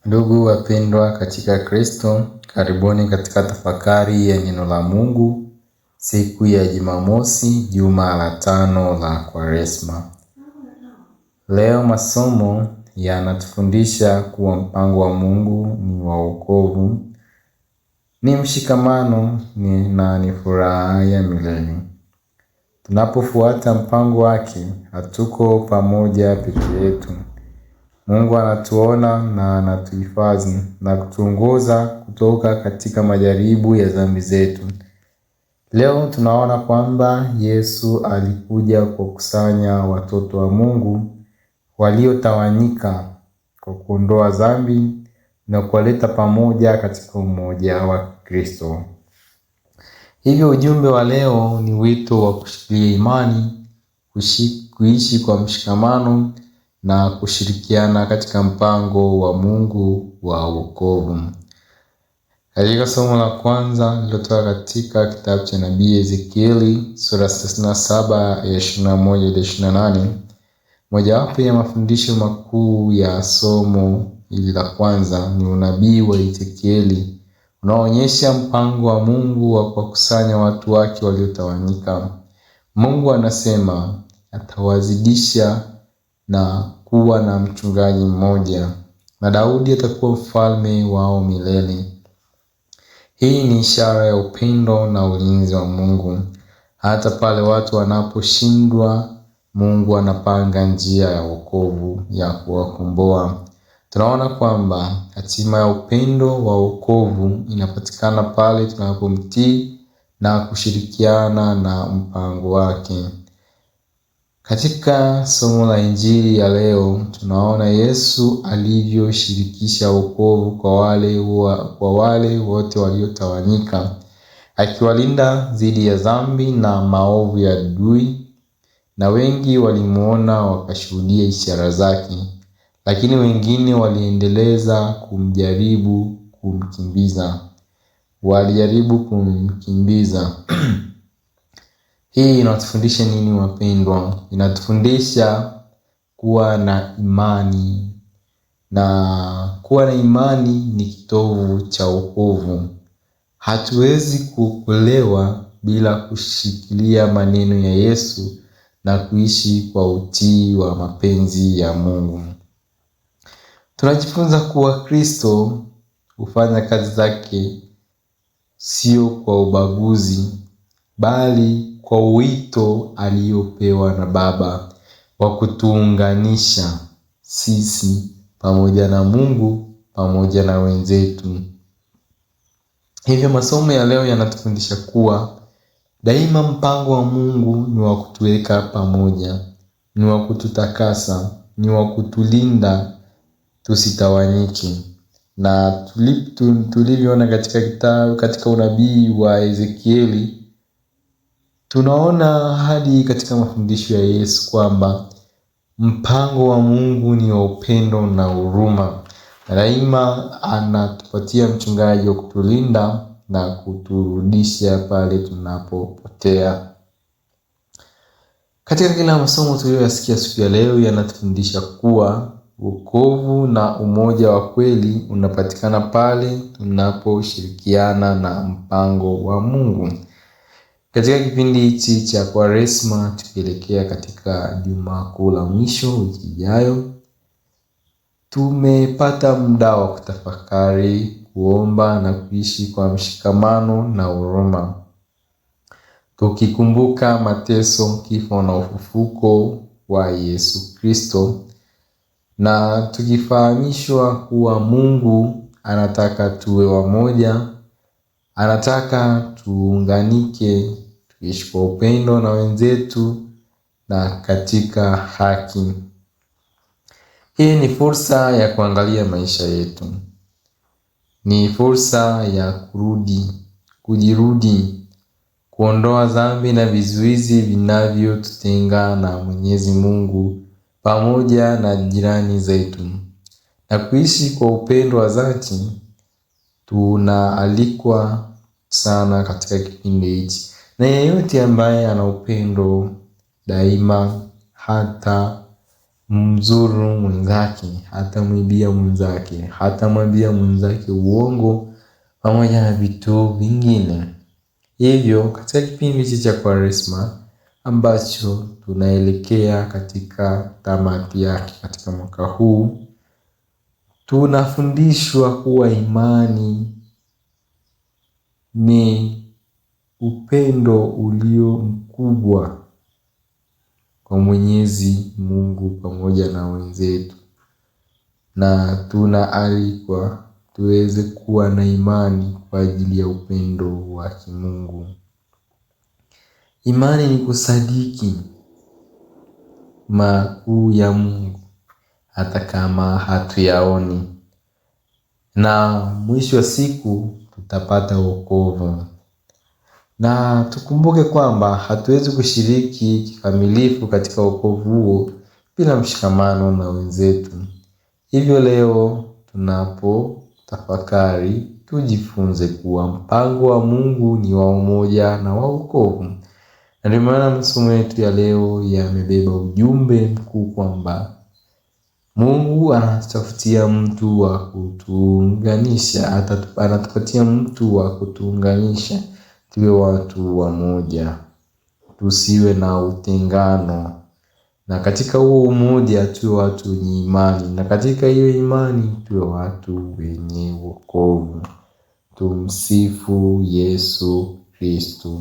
Ndugu wapendwa katika Kristo, karibuni katika tafakari ya neno la Mungu siku ya Jumamosi, juma la 5 la Kwaresma. Leo masomo yanatufundisha kuwa mpango wa Mungu ni wa wokovu, ni mshikamano na ni furaha ya milele. Tunapofuata mpango wake, hatuko pamoja peke yetu. Mungu anatuona na anatuhifadhi na kutuongoza kutoka katika majaribu ya dhambi zetu. Leo tunaona kwamba Yesu alikuja kukusanya watoto wa Mungu waliotawanyika kwa kuondoa dhambi na kuwaleta pamoja katika umoja wa Kristo. Hivyo ujumbe wa leo ni wito wa kushikilia imani, kuishi kwa mshikamano na kushirikiana katika mpango wa Mungu wa wokovu. Katika somo la kwanza lilotoka katika kitabu cha nabii Ezekieli sura 37 ya 21-28, mojawapo ya mafundisho makuu ya somo hili la kwanza ni unabii wa Ezekieli unaoonyesha mpango wa Mungu wa kuwakusanya watu wake waliotawanyika. Mungu anasema atawazidisha na kuwa na mchungaji mmoja, na Daudi atakuwa mfalme wao milele. Hii ni ishara ya upendo na ulinzi wa Mungu. Hata pale watu wanaposhindwa, Mungu anapanga njia ya wokovu ya kuwakomboa. Tunaona kwamba hatima ya upendo wa wokovu inapatikana pale tunapomtii na kushirikiana na mpango wake. Katika somo la Injili ya leo tunaona Yesu alivyoshirikisha wokovu kwa wale wote waliotawanyika, akiwalinda dhidi ya dhambi na maovu ya adui. Na wengi walimuona wakashuhudia ishara zake, lakini wengine walijaribu kumkimbiza. Hii inatufundisha nini wapendwa? Inatufundisha kuwa na imani, na kuwa na imani ni kitovu cha wokovu. Hatuwezi kuokolewa bila kushikilia maneno ya Yesu na kuishi kwa utii wa mapenzi ya Mungu. Tunajifunza kuwa Kristo hufanya kazi zake sio kwa ubaguzi, bali kwa wito aliopewa na Baba wa kutuunganisha sisi pamoja na Mungu pamoja na wenzetu. Hivyo masomo ya leo yanatufundisha kuwa daima mpango wa Mungu ni wa kutuweka pamoja, ni wa kututakasa, ni wa kutulinda tusitawanyike. Na tulivyoona katika unabii wa Ezekieli, tunaona hadi katika mafundisho ya Yesu kwamba mpango wa Mungu ni wa upendo na huruma. Daima anatupatia mchungaji wa kutulinda na kuturudisha pale tunapopotea. Katika kila masomo tuliyoyasikia siku ya leo yanatufundisha kuwa wokovu na umoja wa kweli unapatikana pale tunaposhirikiana na mpango wa Mungu. Katika kipindi hichi cha Kwaresma tukielekea katika Juma Kuu la mwisho wiki ijayo, tumepata muda wa kutafakari, kuomba na kuishi kwa mshikamano na huruma, tukikumbuka mateso, kifo na ufufuko wa Yesu Kristo, na tukifahamishwa kuwa Mungu anataka tuwe wamoja, anataka tuunganike, tuishi kwa upendo na wenzetu na katika haki. Hii ni fursa ya kuangalia maisha yetu. Ni fursa ya kujirudi, kuondoa dhambi na vizuizi vinavyotutenga na Mwenyezi Mungu pamoja na jirani zetu, na kuishi kwa upendo wa dhati. Tunaalikwa sana katika kipindi hichi, na yeyote ambaye ana upendo daima hata mzuru mwenzake, hatamwibia mwenzake, hatamwambia mwenzake uongo, pamoja na vitu vingine. Hivyo katika kipindi hichi cha Kwaresma ambacho tunaelekea katika tamati yake katika mwaka huu, tunafundishwa kuwa imani ni upendo ulio mkubwa kwa Mwenyezi Mungu pamoja na wenzetu, na tunaalikwa tuweze kuwa na imani kwa ajili ya upendo wa Kimungu. Imani ni kusadiki makuu ya Mungu hata kama hatuyaoni, na mwisho wa siku tutapata wokovu. Na tukumbuke kwamba hatuwezi kushiriki kikamilifu katika wokovu huo bila mshikamano na wenzetu. Hivyo leo tunapotafakari, tujifunze kuwa mpango wa Mungu ni wa umoja na wa wokovu. Na ndio maana masomo yetu ya leo yamebeba ujumbe mkuu kwamba Mungu anatafutia mtu wa kutuunganisha, anatupatia mtu wa kutuunganisha, tuwe watu wamoja, tusiwe na utengano, na katika huo umoja tuwe watu wenye imani, na katika hiyo imani tuwe watu wenye wokovu. Tumsifu Yesu Kristo.